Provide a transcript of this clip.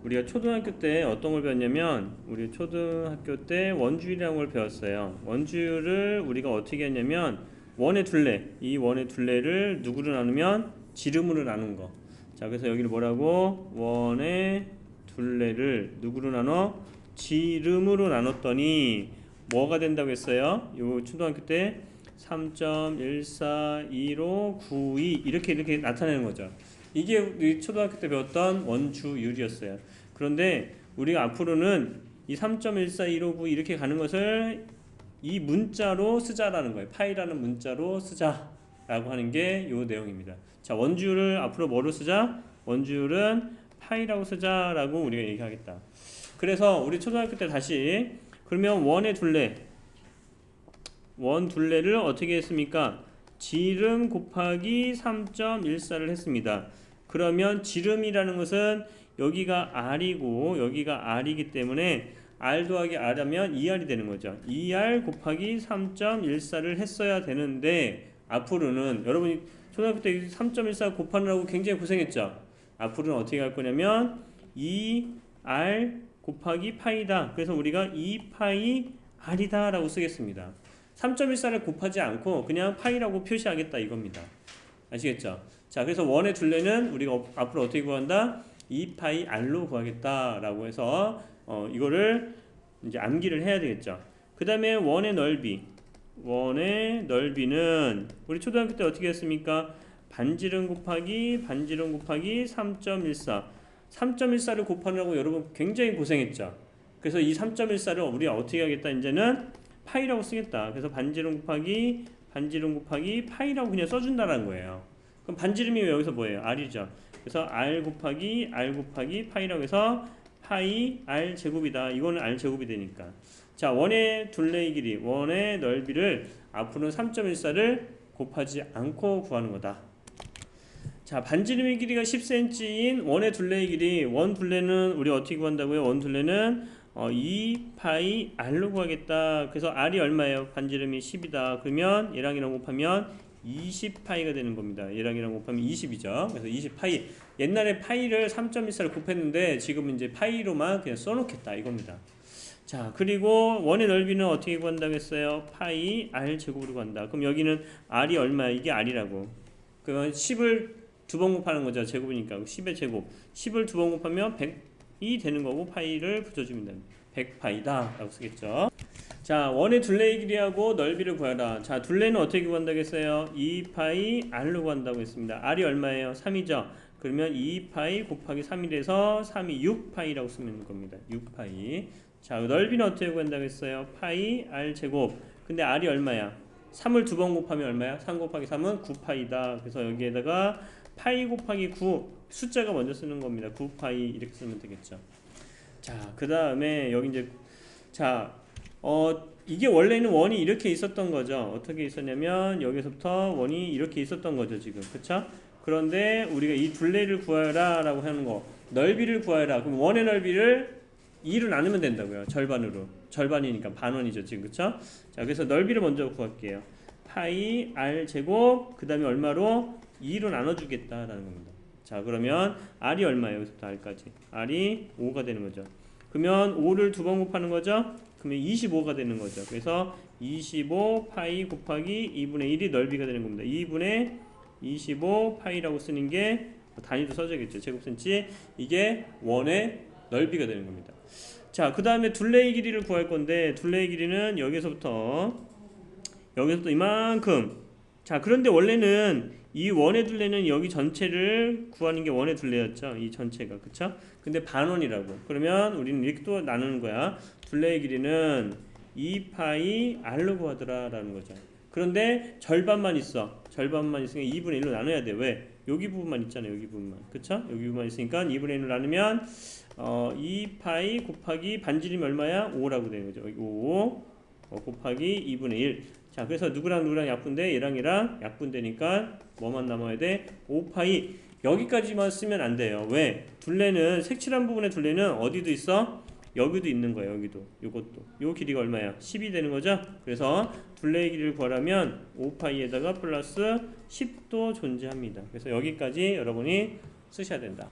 우리가 초등학교 때 어떤 걸 배웠냐면 우리 초등학교 때 원주율이라는 걸 배웠어요. 원주율을 우리가 어떻게 했냐면 원의 둘레, 이 원의 둘레를 누구로 나누면 지름으로 나눈 거. 자, 그래서 여기를 뭐라고? 원의 둘레를 누구로 나눠? 지름으로 나눴더니 뭐가 된다고 했어요? 요 초등학교 때 3.141592 이렇게 나타내는 거죠. 이게 우리 초등학교 때 배웠던 원주율이었어요. 그런데 우리가 앞으로는 이 3.141592 이렇게 가는 것을 이 문자로 쓰자라는 거예요. 파이라는 문자로 쓰자라고 하는 게 이 내용입니다. 자, 원주율을 앞으로 뭐로 쓰자? 원주율은 파이라고 쓰자라고 우리가 얘기하겠다. 그래서 우리 초등학교 때 다시 그러면 원의 둘레, 원 둘레를 어떻게 했습니까? 지름 곱하기 3.14를 했습니다. 그러면 지름이라는 것은 여기가 R이고 여기가 R이기 때문에 R 더하기 R 하면 2R이 되는 거죠. 2R 곱하기 3.14를 했어야 되는데 앞으로는 여러분이 초등학교 때 3.14 곱하느라고 굉장히 고생했죠. 앞으로는 어떻게 할 거냐면 2R 곱하기 파이다. 그래서 우리가 2파이 R이다 라고 쓰겠습니다. 3.14를 곱하지 않고 그냥 파이라고 표시하겠다 이겁니다. 아시겠죠? 자, 그래서 원의 둘레는 우리가 앞으로 어떻게 구한다? 2파이 R로 구하겠다 라고 해서 이거를 이제 암기를 해야 되겠죠. 그 다음에 원의 넓이, 원의 넓이는 우리 초등학교 때 어떻게 했습니까? 반지름 곱하기 3.14 3.14를 곱하느라고 여러분 굉장히 고생했죠. 그래서 이 3.14를 우리가 어떻게 하겠다? 이제는 파이라고 쓰겠다. 그래서 반지름 곱하기 파이라고 그냥 써준다는 거예요. 그럼 반지름이 여기서 뭐예요? R이죠. 그래서 R 곱하기 파이라고 해서 파이 R 제곱이다. 이거는 R 제곱이 되니까. 자, 원의 둘레의 길이, 원의 넓이를 앞으로는 3.14를 곱하지 않고 구하는 거다. 자, 반지름의 길이가 10cm인 원의 둘레의 길이, 원 둘레는 우리 어떻게 구한다고요? 원 둘레는 2파이 R로 구하겠다. 그래서 R이 얼마예요? 반지름이 10이다. 그러면 얘랑 곱하면 20파이가 되는 겁니다. 얘랑 곱하면 20이죠. 그래서 20파이. 옛날에 파이를 3.14를 곱했는데 지금 이제 파이로만 그냥 써놓겠다 이겁니다. 자, 그리고 원의 넓이는 어떻게 구한다고 했어요? 파이 R 제곱으로 구한다. 그럼 여기는 R이 얼마야? 이게 R이라고. 그러면 10을 두 번 곱하는 거죠. 제곱이니까 10의 제곱. 10을 두 번 곱하면 100이 되는 거고 파이를 붙여줍니다. 100파이다 라고 쓰겠죠. 자, 원의 둘레의 길이하고 넓이를 구하라. 자, 둘레는 어떻게 구한다고 했어요? 2파이 R로 구한다고 했습니다. R이 얼마예요? 3이죠. 그러면 2파이 곱하기 3이 돼서 3이 6파이라고 쓰면 겁니다. 6파이. 자, 넓이는 어떻게 구한다고 했어요? 파이 R 제곱. 근데 R이 얼마야? 3을 두 번 곱하면 얼마야? 3 곱하기 3은 9파이다. 그래서 여기에다가 파이 곱하기 9 숫자가 먼저 쓰는 겁니다. 9파이 이렇게 쓰면 되겠죠. 자, 그 다음에 여기 이제 자, 이게 원래는 원이 이렇게 있었던 거죠. 어떻게 있었냐면 여기서부터 원이 이렇게 있었던 거죠, 지금. 그쵸? 그런데 우리가 이 둘레를 구하라 라고 하는 거, 넓이를 구하라. 그럼 원의 넓이를 2로 나누면 된다고요. 절반으로. 절반이니까 반원이죠, 지금. 그쵸? 자, 그래서 넓이를 먼저 구할게요. 파이 R 제곱, 그 다음에 얼마로? 2로 나눠주겠다라는 겁니다. 자, 그러면 R이 얼마예요? 여기서부터 R까지. R이 5가 되는 거죠. 그러면 5를 두 번 곱하는 거죠? 그러면 25가 되는 거죠. 그래서 25 파이 곱하기 2분의 1이 넓이가 되는 겁니다. 2분의 25 파이라고 쓰는 게 단위도 써져야겠죠. 제곱센치. 이게 원의 넓이가 되는 겁니다. 자, 그 다음에 둘레의 길이를 구할 건데 둘레의 길이는 여기서부터 이만큼. 자, 그런데 원래는 이 원의 둘레는 여기 전체를 구하는 게 원의 둘레였죠. 이 전체가. 그쵸? 근데 반원이라고. 그러면 우리는 이렇게 또 나누는 거야. 둘레의 길이는 2파이 R로 구하더라 라는 거죠. 그런데 절반만 있어. 절반만 있으니까 2분의 1로 나눠야 돼. 왜? 여기 부분만 있잖아요. 여기 부분만. 그쵸? 여기 부분만 있으니까 2분의 1로 나누면 2파이 곱하기 반지름이 얼마야? 5라고 되는 거죠. 여기 5 곱하기 2분의 1. 자, 그래서 누구랑 약분돼? 얘랑 약분되니까 뭐만 남아야 돼? 5파이. 여기까지만 쓰면 안 돼요. 왜? 둘레는 색칠한 부분의 둘레는 어디도 있어? 여기도 있는 거예요. 여기도. 요것도. 요 길이가 얼마야? 10이 되는 거죠? 그래서 둘레의 길이를 구하려면 5파이에다가 플러스 10도 존재합니다. 그래서 여기까지 여러분이 쓰셔야 된다.